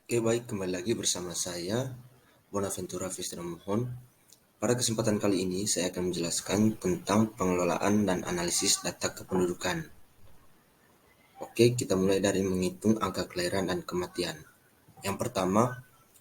Oke, baik, kembali lagi bersama saya, Bonaventura Fistra Mohon. Pada kesempatan kali ini, saya akan menjelaskan tentang pengelolaan dan analisis data kependudukan. Oke, kita mulai dari menghitung angka kelahiran dan kematian. Yang pertama,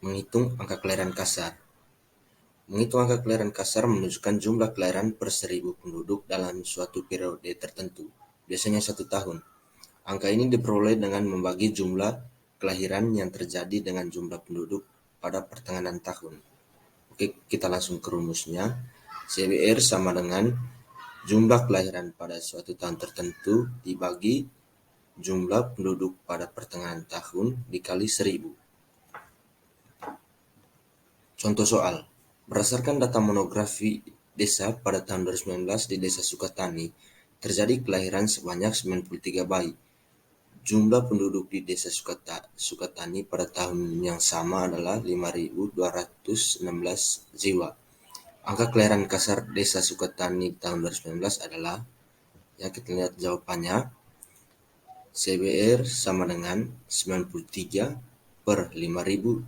menghitung angka kelahiran kasar. Menghitung angka kelahiran kasar menunjukkan jumlah kelahiran per 1.000 penduduk dalam suatu periode tertentu, biasanya 1 tahun. Angka ini diperoleh dengan membagi jumlah kelahiran yang terjadi dengan jumlah penduduk pada pertengahan tahun. Oke, kita langsung ke rumusnya. CBR sama dengan jumlah kelahiran pada suatu tahun tertentu dibagi jumlah penduduk pada pertengahan tahun dikali 1.000. Contoh soal. Berdasarkan data monografi desa pada tahun 2019 di Desa Sukatani, terjadi kelahiran sebanyak 93 bayi. Jumlah penduduk di Desa Sukatani pada tahun yang sama adalah 5.216 jiwa. Angka kelahiran kasar Desa Sukatani tahun 2019 adalah, ya kita lihat jawabannya, CBR sama dengan 93 per 5.216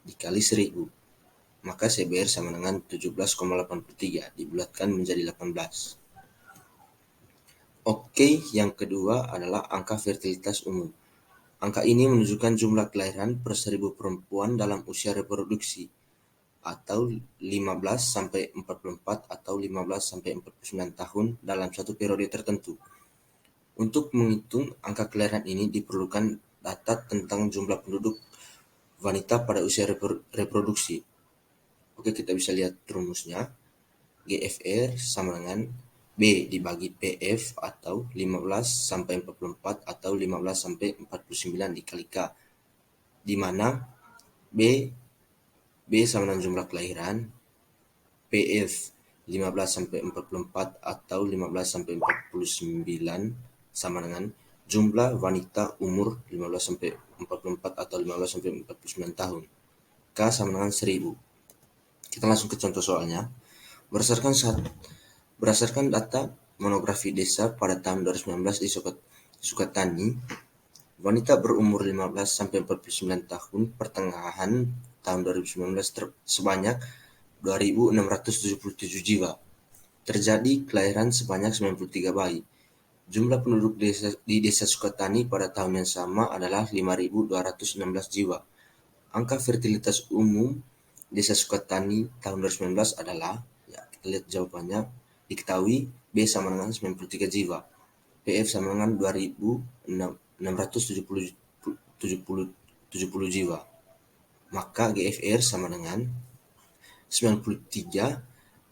dikali 1.000. Maka CBR sama dengan 17,83 dibulatkan menjadi 18. Oke, yang kedua adalah angka fertilitas umum. Angka ini menunjukkan jumlah kelahiran per 1.000 perempuan dalam usia reproduksi atau 15 sampai 44 atau 15 sampai 49 tahun dalam satu periode tertentu. Untuk menghitung angka kelahiran ini diperlukan data tentang jumlah penduduk wanita pada usia reproduksi. Oke, kita bisa lihat rumusnya. GFR sama dengan B dibagi PF atau 15 sampai 44 atau 15 sampai 49 dikali K, di mana B sama dengan jumlah kelahiran, PF 15 sampai 44 atau 15 sampai 49 sama dengan jumlah wanita umur 15 sampai 44 atau 15 sampai 49 tahun. K sama dengan 1.000. Kita langsung ke contoh soalnya. Berdasarkan data monografi desa pada tahun 2019 di Sukatani, wanita berumur 15 sampai 49 tahun pertengahan tahun 2019 sebanyak 2.677 jiwa. Terjadi kelahiran sebanyak 93 bayi. Jumlah penduduk di Desa Sukatani pada tahun yang sama adalah 5.216 jiwa. Angka fertilitas umum Desa Sukatani tahun 2019 adalah, ya kita lihat jawabannya, diketahui B sama dengan 93 jiwa, PF sama dengan 2.670 jiwa. Maka GFR sama dengan 93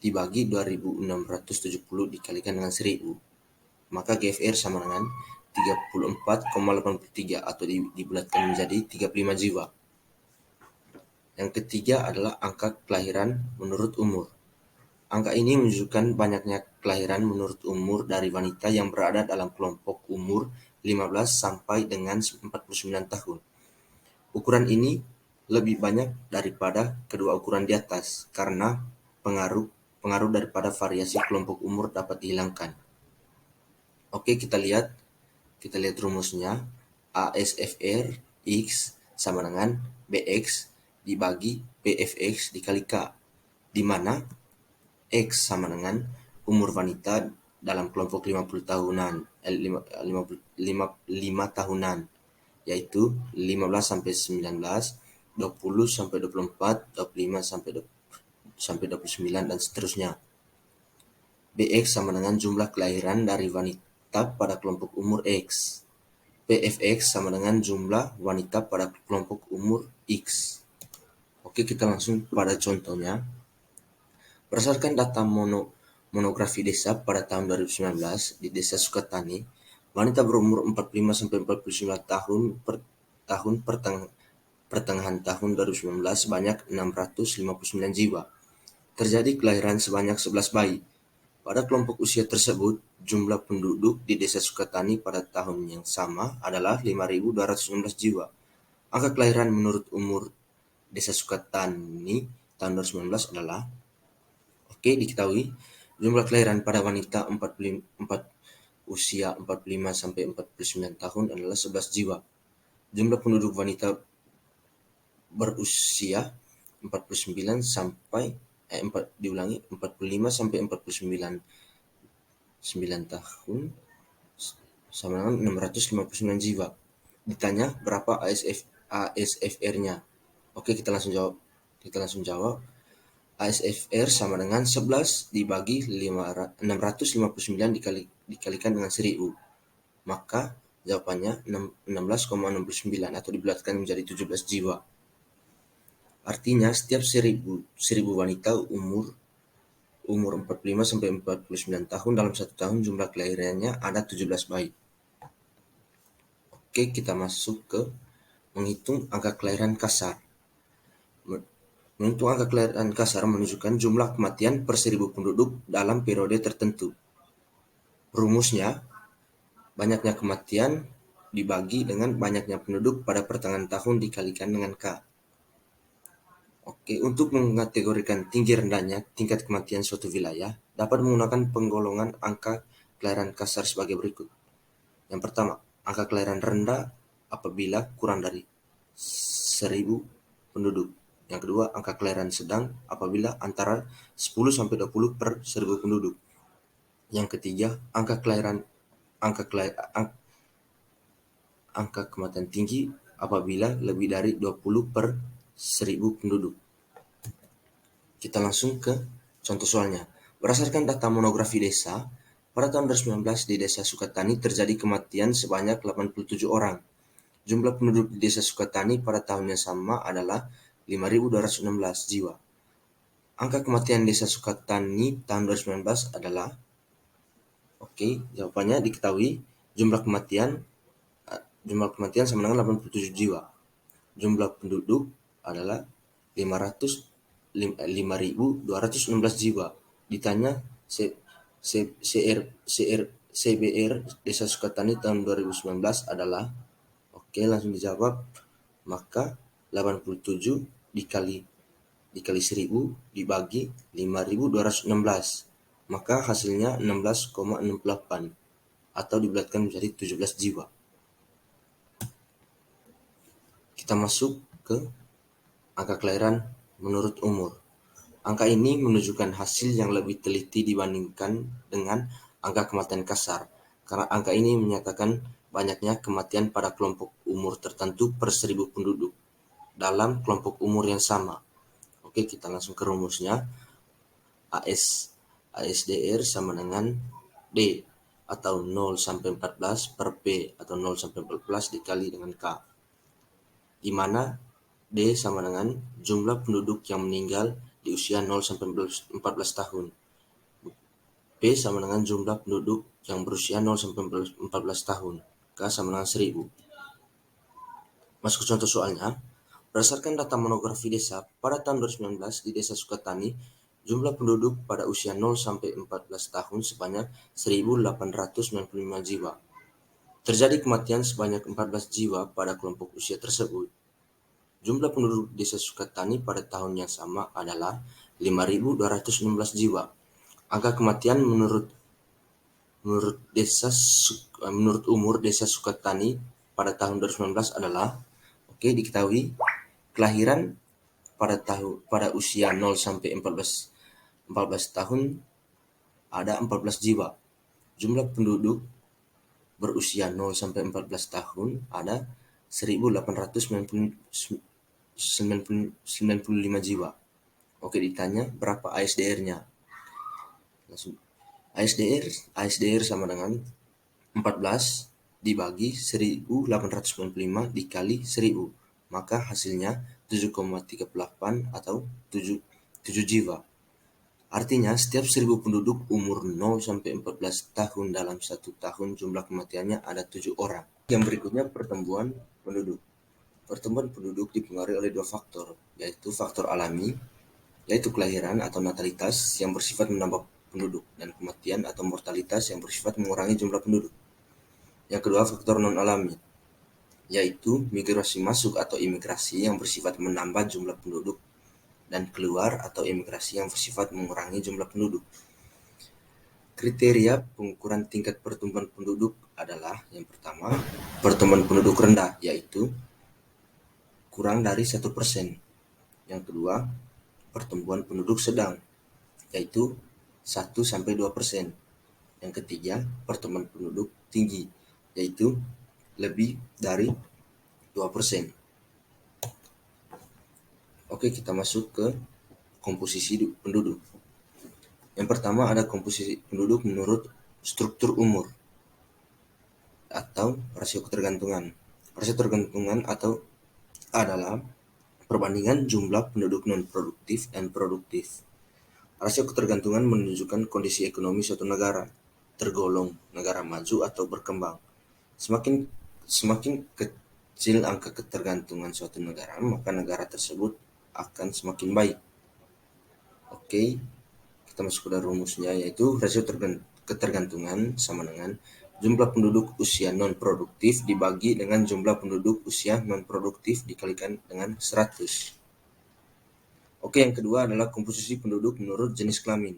dibagi 2.670 dikalikan dengan 1.000. Maka GFR sama dengan 34,83 atau dibulatkan menjadi 35 jiwa. Yang ketiga adalah angka kelahiran menurut umur. Angka ini menunjukkan banyaknya kelahiran menurut umur dari wanita yang berada dalam kelompok umur 15 sampai dengan 49 tahun. Ukuran ini lebih banyak daripada kedua ukuran di atas karena pengaruh daripada variasi kelompok umur dapat dihilangkan. Oke, kita lihat rumusnya. ASFR X sama dengan BX dibagi PFX dikali K, di mana X sama dengan umur wanita dalam kelompok 50 tahunan, 5 tahunan, yaitu 15 sampai 19, 20 sampai 24, 25 sampai 29 dan seterusnya. BX sama dengan jumlah kelahiran dari wanita pada kelompok umur X. PFX sama dengan jumlah wanita pada kelompok umur X. Oke, kita langsung pada contohnya. Berdasarkan data monografi desa pada tahun 2019 di Desa Sukatani, wanita berumur 45 sampai 49 tahun pertengahan tahun 2019 sebanyak 659 jiwa. Terjadi kelahiran sebanyak 11 bayi. Pada kelompok usia tersebut, jumlah penduduk di Desa Sukatani pada tahun yang sama adalah 5.216 jiwa. Angka kelahiran menurut umur Desa Sukatani tahun 2019 adalah, oke, diketahui jumlah kelahiran pada wanita usia 45 sampai 49 tahun adalah 11 jiwa. Jumlah penduduk wanita berusia 49 sampai 45 sampai 49 tahun sama dengan 659 jiwa. Ditanya berapa ASFR-nya. Oke, kita langsung jawab. ASFR sama dengan 11 dibagi 659 dikalikan dengan 1000. Maka jawabannya 16,69 atau dibulatkan menjadi 17 jiwa. Artinya setiap 1000 wanita umur 45 sampai 49 tahun dalam 1 tahun jumlah kelahirannya ada 17 bayi. Oke, kita masuk ke menghitung angka kelahiran kasar. Menghitung angka kelahiran kasar menunjukkan jumlah kematian per 1000 penduduk dalam periode tertentu. Rumusnya, banyaknya kematian dibagi dengan banyaknya penduduk pada pertengahan tahun dikalikan dengan K. Oke, untuk mengategorikan tinggi rendahnya tingkat kematian suatu wilayah, dapat menggunakan penggolongan angka kelahiran kasar sebagai berikut. Yang pertama, angka kelahiran rendah apabila kurang dari 1000 penduduk. Yang kedua, angka kelahiran sedang apabila antara 10 sampai 20 per 1000 penduduk. Yang ketiga, angka kematian tinggi apabila lebih dari 20 per 1000 penduduk. Kita langsung ke contoh soalnya. Berdasarkan data monografi desa, pada tahun 2019 di Desa Sukatani terjadi kematian sebanyak 87 orang. Jumlah penduduk di Desa Sukatani pada tahun yang sama adalah 5.216 jiwa. Angka kematian Desa Sukatani tahun 2019 adalah, oke, jawabannya diketahui jumlah kematian sama dengan 87 jiwa. Jumlah penduduk adalah 5.216 jiwa. Ditanya CBR Desa Sukatani tahun 2019 adalah, oke, langsung dijawab. Maka 87 dikali 1000 dibagi 5.216. Maka hasilnya 16,68 atau dibulatkan menjadi 17 jiwa. Kita masuk ke angka kelahiran menurut umur. Angka ini menunjukkan hasil yang lebih teliti dibandingkan dengan angka kematian kasar, karena angka ini menyatakan banyaknya kematian pada kelompok umur tertentu per 1000 penduduk dalam kelompok umur yang sama. Oke, kita langsung ke rumusnya. ASDR sama dengan D atau 0 sampai 14 per P atau 0 sampai 14 dikali dengan K, di mana D sama dengan jumlah penduduk yang meninggal di usia 0 sampai 14 tahun. P sama dengan jumlah penduduk yang berusia 0 sampai 14 tahun. K sama dengan 1000. Masuk ke contoh soalnya. Berdasarkan data monografi desa, pada tahun 2019 di Desa Sukatani, jumlah penduduk pada usia 0 sampai 14 tahun sebanyak 1.895 jiwa. Terjadi kematian sebanyak 14 jiwa pada kelompok usia tersebut. Jumlah penduduk Desa Sukatani pada tahun yang sama adalah 5.216 jiwa. Angka kematian menurut umur Desa Sukatani pada tahun 2019 adalah, oke, diketahui kelahiran pada usia 0 sampai 14 tahun ada 14 jiwa. Jumlah penduduk berusia 0 sampai 14 tahun ada 1.895 jiwa. Oke, ditanya berapa ASDR-nya. ASDR sama dengan 14 dibagi 1.895 dikali 1000. Maka hasilnya 7,38 atau 7 jiwa. Artinya setiap 1000 penduduk umur 0 sampai 14 tahun dalam 1 tahun jumlah kematiannya ada 7 orang. Yang berikutnya pertumbuhan penduduk. Pertumbuhan penduduk dipengaruhi oleh 2 faktor, yaitu faktor alami, yaitu kelahiran atau natalitas yang bersifat menambah penduduk, dan kematian atau mortalitas yang bersifat mengurangi jumlah penduduk. Yang kedua, faktor non-alami, yaitu migrasi masuk atau imigrasi yang bersifat menambah jumlah penduduk, dan keluar atau imigrasi yang bersifat mengurangi jumlah penduduk. Kriteria pengukuran tingkat pertumbuhan penduduk adalah yang pertama, pertumbuhan penduduk rendah, yaitu kurang dari 1%. Yang kedua, pertumbuhan penduduk sedang, yaitu 1-2%. Yang ketiga, pertumbuhan penduduk tinggi, yaitu lebih dari 2%. Oke, kita masuk ke komposisi penduduk. Yang pertama ada komposisi penduduk menurut struktur umur atau rasio ketergantungan. Rasio ketergantungan atau adalah perbandingan jumlah penduduk non-produktif dan produktif. Rasio ketergantungan menunjukkan kondisi ekonomi suatu negara, tergolong negara maju atau berkembang. Semakin kecil angka ketergantungan suatu negara, maka negara tersebut akan semakin baik. Oke, kita masuk pada rumusnya, yaitu rasio ketergantungan sama dengan jumlah penduduk usia non-produktif dibagi dengan jumlah penduduk usia non-produktif dikalikan dengan 100. Oke, yang kedua adalah komposisi penduduk menurut jenis kelamin.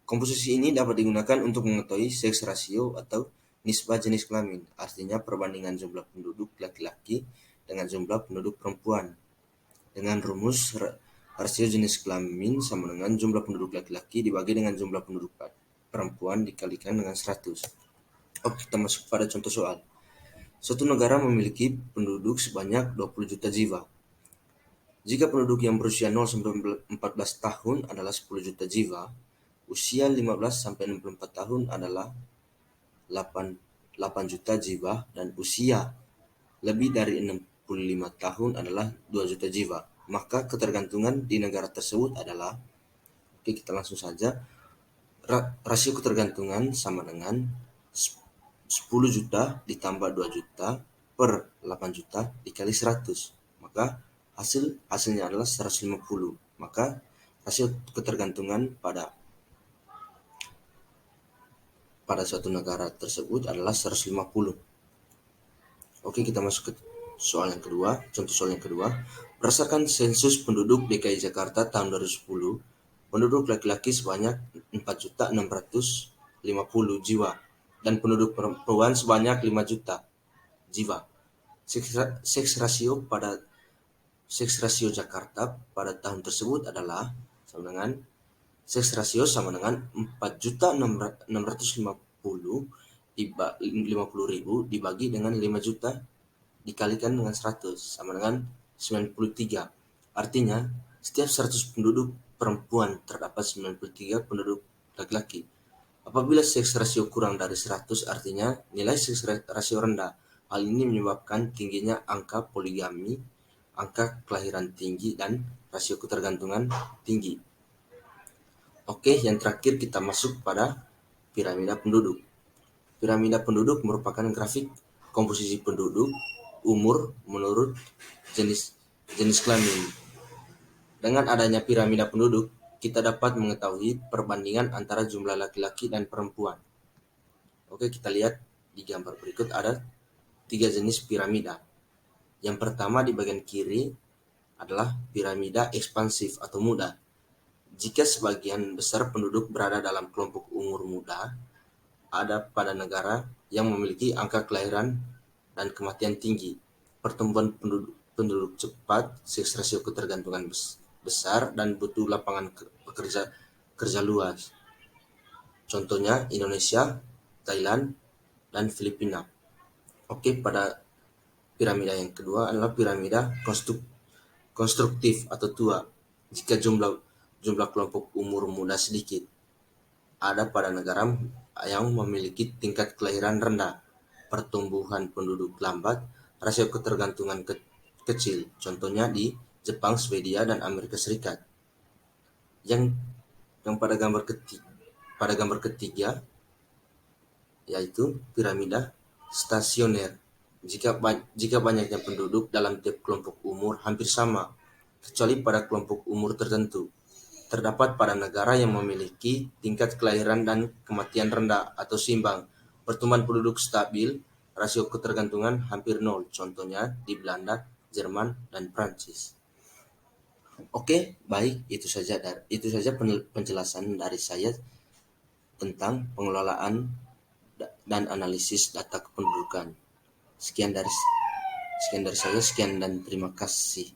Komposisi ini dapat digunakan untuk mengetahui seks rasio atau nisbah jenis kelamin, artinya perbandingan jumlah penduduk laki-laki dengan jumlah penduduk perempuan. Dengan rumus rasio jenis kelamin sama dengan jumlah penduduk laki-laki dibagi dengan jumlah penduduk perempuan dikalikan dengan 100. Oke, kita masuk pada contoh soal. Suatu negara memiliki penduduk sebanyak 20 juta jiwa. Jika penduduk yang berusia 0-14 tahun adalah 10 juta jiwa, usia 15-64 tahun adalah 8 juta jiwa, dan usia lebih dari 65 tahun adalah 2 juta jiwa. Maka ketergantungan di negara tersebut adalah, oke, kita langsung saja, rasio ketergantungan sama dengan 10 juta ditambah 2 juta per 8 juta dikali 100. Maka hasilnya adalah 150. Maka rasio ketergantungan pada suatu negara tersebut adalah 150. Oke, kita masuk ke soal yang kedua, contoh soal yang kedua. Berdasarkan sensus penduduk DKI Jakarta tahun 2010, penduduk laki-laki sebanyak 4.650 jiwa dan penduduk perempuan sebanyak 5 juta jiwa. Seks rasio Jakarta pada tahun tersebut adalah sama dengan seks rasio sama dengan 4.650 dibagi dengan 5 juta dikalikan dengan 100 sama dengan 93. Artinya, setiap 100 penduduk perempuan terdapat 93 penduduk laki-laki. Apabila seks rasio kurang dari 100, artinya nilai seks rasio rendah. Hal ini menyebabkan tingginya angka poligami, angka kelahiran tinggi, dan rasio ketergantungan tinggi. Oke, yang terakhir kita masuk pada piramida penduduk. Piramida penduduk merupakan grafik komposisi penduduk umur menurut jenis kelamin. Dengan adanya piramida penduduk, kita dapat mengetahui perbandingan antara jumlah laki-laki dan perempuan. Oke, kita lihat di gambar berikut ada 3 jenis piramida. Yang pertama di bagian kiri adalah piramida ekspansif atau muda. Jika sebagian besar penduduk berada dalam kelompok umur muda, ada pada negara yang memiliki angka kelahiran dan kematian tinggi, pertumbuhan penduduk cepat, seks rasio ketergantungan besar, dan butuh lapangan kerja luas. Contohnya Indonesia, Thailand, dan Filipina. Oke, pada piramida yang kedua adalah piramida konstruktif atau tua. Jika jumlah kelompok umur muda sedikit, ada pada negara yang memiliki tingkat kelahiran rendah, pertumbuhan penduduk lambat, rasio ketergantungan kecil. Contohnya di Jepang, Swedia, dan Amerika Serikat. Yang pada gambar ketiga yaitu piramida stasioner. Jika banyaknya penduduk dalam tiap kelompok umur hampir sama, kecuali pada kelompok umur tertentu, terdapat pada negara yang memiliki tingkat kelahiran dan kematian rendah atau seimbang, pertumbuhan penduduk stabil, rasio ketergantungan hampir nol. Contohnya di Belanda, Jerman, dan Prancis. Oke, baik, itu saja penjelasan dari saya tentang pengelolaan dan analisis data kependudukan. Sekian dari saya, sekian dan terima kasih.